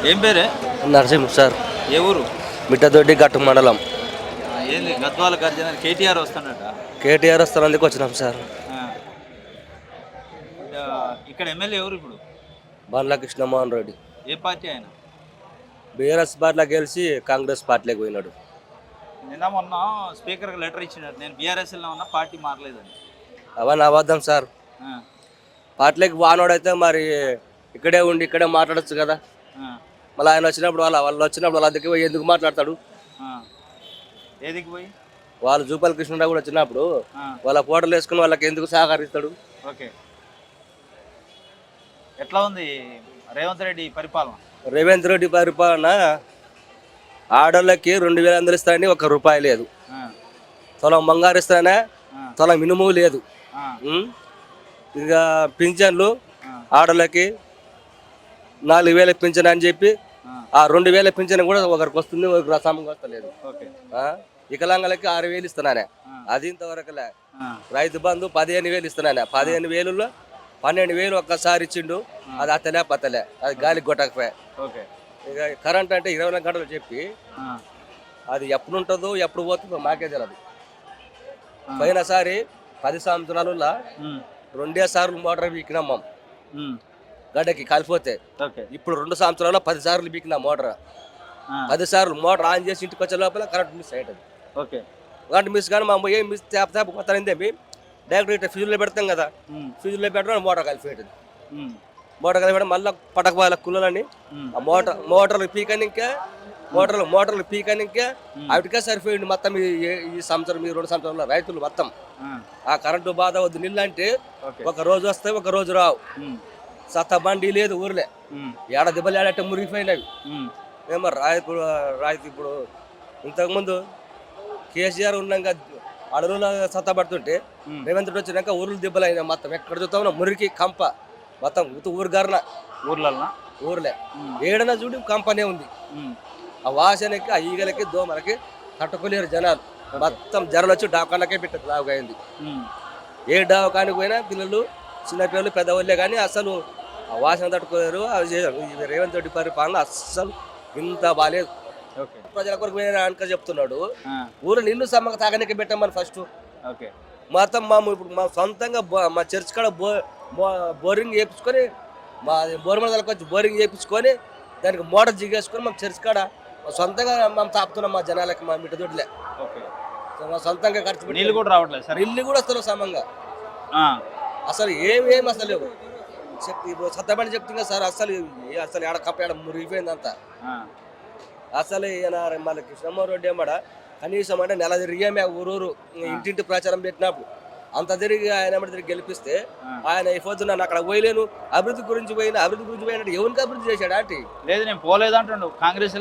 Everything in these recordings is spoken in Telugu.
ఏం పేరే? నరసింహ సార్, ఏ ఊరు? మిట్టదొడ్డి గట్టు మండలం. ఏంది గద్వాల గర్జన కేటీఆర్ వస్తాడట. కేటీఆర్ వస్తున్నందుకు వచ్చినాం సార్. ఆ. ఇక్కడ ఎమ్మెల్యే ఎవరు ఇప్పుడు? బండ్ల కృష్ణమోహన్ రెడ్డి ఏ పార్టీ ఆయన? బీఆర్ఎస్ పార్టీలో గెలిచి కాంగ్రెస్ పార్టీలోకి పోయినాడు. నిన్న మొన్న స్పీకర్కి లెటర్ ఇచ్చినాడు, నేను బీఆర్ఎస్లో ఉన్న పార్టీ మారలేదని. అవన్నీ అబద్ధం సార్. ఆ. పార్టీలోకి వానోడైతే మరి ఇక్కడే ఉండి ఇక్కడే మాట్లాడచ్చు కదా. ఆ. మళ్ళీ ఆయన వచ్చినప్పుడు వాళ్ళు వచ్చినప్పుడు వాళ్ళ దగ్గరికి పోయి ఎందుకు మాట్లాడతాడు? ఆ. ఏదికి పోయి? వాళ్ళు జూపల్లి కృష్ణరావు కూడా వచ్చినప్పుడు ఆ. వాళ్ళ ఫోటోలు వేసుకుని వాళ్ళకి ఎందుకు సహకరిస్తాడు? ఓకే. ఎట్లా ఉంది రేవంత్ రెడ్డి పరిపాలన? రేవంత్ రెడ్డి పరిపాలన ఆడోళ్ళకి 2,000 అందరిస్తాయని ₹1 లేదు. ఆ. తులం బంగారు ఇస్తానే ఆ. తులం మినుము లేదు. ఆ. ఇంకా పింఛన్లు ఆ. ఆడోళ్ళకి 4,000 పింఛన్ అని చెప్పి ఆ. ఆ 2,000 పింఛన్ కూడా ఒకరికి వస్తుంది, ఒకరికి రసానికి వస్తలేదు. ఓకే. వికలాంగులకి 6,000 ఇస్తున్నానే, ఆ. అది ఇంతవరకులే. ఆ. రైతు బంధు 15,000 ఇస్తున్నానే, 15,000లో 12,000 ఒక్కసారి ఇచ్చిండు. అది అత్తలే పత్తలే, అది గాలికి కొట్టకపోయా. ఓకే. ఇక కరెంట్ అంటే 24 గంటలు చెప్పి ఆ. అది ఎప్పుడు ఉంటుందో ఎప్పుడు పోతుందో మాకే తెలియదు. ఆ. పోయినసారి 10 సంవత్సరాలలో ఉమ్. 2 సార్లు మోటార్ బీకినాం మేము ఉమ్. గడ్డకి కాలిపోతే. ఓకే. ఇప్పుడు 2 సంవత్సరాల్లో 10 సార్లు బీకినా మోటార్. ఆ. 10 సార్లు మోటార్ ఆన్ చేసి ఇంటికి వచ్చే లోపల కరెంట్ మిస్ అయ్యేది. ఓకే. కరెంట్ మిస్ కానీ మా ఏం మిస్ తేప కొత్తేమి డైరెక్ట్ ఇట్లా ఫ్యూజులో పెడతాం కదా, ఉమ్. ఫ్యూజులో పెట్టడం మోటార్ కలిసిపోయేది. ఉమ్. మోటార్ కలిపి మళ్ళీ పటకబాల కుళ్ళని ఉమ్. ఆ మోటార్లు పీకనికే మోటార్లు పీకనికే వాటికే సరిపోయింది మొత్తం. ఈ సంవత్సరం ఈ 2 సంవత్సరాల రైతులు మొత్తం ఆ. ఆ కరెంటు బాధ వద్దు. నీళ్ళు అంటే ఓకే. ఒక రోజు వస్తాయి, ఒక రోజు రావు. ఉమ్. సత్త బండి లేదు ఊర్లే, ఉమ్. ఏడ దెబ్బలు ఏడంటే మురిగిపోయినవి. ఉమ్. ఏమో రాయితీ ఇప్పుడు ఇంతకుముందు కేసీఆర్ ఉన్నాక అడవులో సత్తా పడుతుంటే ఉమ్. రేవంత్ రెడ్డి వచ్చినాక ఊర్లు దెబ్బలు అయినా మొత్తం. ఎక్కడ చూస్తామో మురికి కంప మొత్తం ఊరు గర్న ఊర్లల్లో ఊర్లే. ఉమ్. ఏడన చూడు కంపనే ఉంది. ఉమ్. ఆ వాసనకి ఆ ఈగలకి దోమలకి తట్టుకోలేరు జనాలు. మొత్తం జ్వరాలు వచ్చి డాకాలకే పెట్టదు లావుగా అయింది. ఉమ్. ఏ డాకానికి పోయినా పిల్లలు చిన్నపిల్లలు పెద్దవాళ్ళే కానీ అసలు ఆ వాసన తట్టుకోలేరు. ఈ రేవంత్ రెడ్డి పరిపాలన అస్సలు ఇంత బాగాలేదు. ఓకే. ప్రజల కొరకు పోయిన అనుక చెప్తున్నాడు. ఆ. ఊరు నిన్ను సమ్మక తాగనికి పెట్టామని ఫస్ట్ ఓకే. మొత్తం ఇప్పుడు మా సొంతంగా మా చర్చ్ కాడ బోరింగ్ వేయించుకొని, మా బోర్మలకు వచ్చి బోరింగ్ వేయించుకొని దానికి మోటార్ జిగేసుకొని మా చర్చ్ కాడ సొంతంగా మేము తాపుతున్నాం మా జనాలకి, మా మిట్టదొడ్లే. ఓకే. మా సొంతంగా ఖర్చు పెట్టి నీళ్ళు కూడా రావట్లేదు సార్. ఇల్లు కూడా వస్తున్నాం సమంగా. ఆ. అసలు ఏమేమి అసలు లేవు. ఇప్పుడు సత్తపడి చెప్తున్నా సార్, అసలు ఏడ కప్ప ఏడ మురిగిపోయిందంతా. ఆ. అసలు ఈయన మళ్ళీ కృష్ణమోహన్ రెడ్డి ఏమడా కనీసం అంటే నెల తిరిగామే ఊరూరు ఇంటింటి ప్రచారం పెట్టినప్పుడు అంత తిరిగి ఆయన తిరిగి గెలిపిస్తే ఆయన అయిపోతున్నా అక్కడ పోయలేను, అభివృద్ధి గురించి పోయినట్టు ఎవరికి అభివృద్ధి చేశాడు అంటే లేదు, నేను పోలేదు అంటుండు కాంగ్రెస్.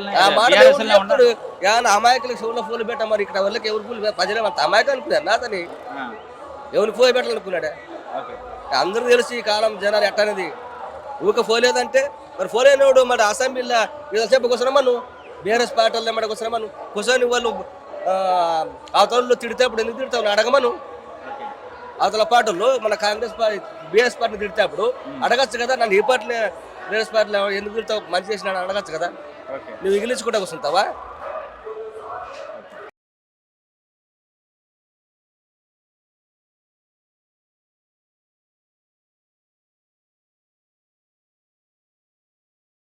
అమాయకులకు షోలో పూలు పెట్టా. మరి ఇక్కడ వాళ్ళకి ఎవరు పూలు ప్రజలు అంత అమాయకం అనుకున్నారు అతని ఎవరికి పోయి పెట్టాలనుకున్నాడా? అందరూ తెలిసి ఈ కాలం జనాలు ఎట్టనేది. ఊక పోలేదంటే మరి పోలేనోడు మరి అసెంబ్లీలో చెప్పు కూర్చున్నామా నువ్వు, బీఆర్ఎస్ పార్టీలో మాట కూర్చున్నామా నువ్వు, కూర్చొని వాళ్ళు అవతలలో తిడితేప్పుడు ఎందుకు తిడతావు అడగమను. అవతల పార్టీలు మన కాంగ్రెస్ పార్టీ బీఆర్ఎస్ పార్టీని తిడితేప్పుడు అడగచ్చు కదా, నన్ను ఈ పార్టీలో బీఆర్ఎస్ పార్టీలో ఎందుకు తిడతావు, మంచి చేసిన అడగచ్చు కదా. నువ్వు ఇంగ్లీష్ కూడా కూర్చుంటావా?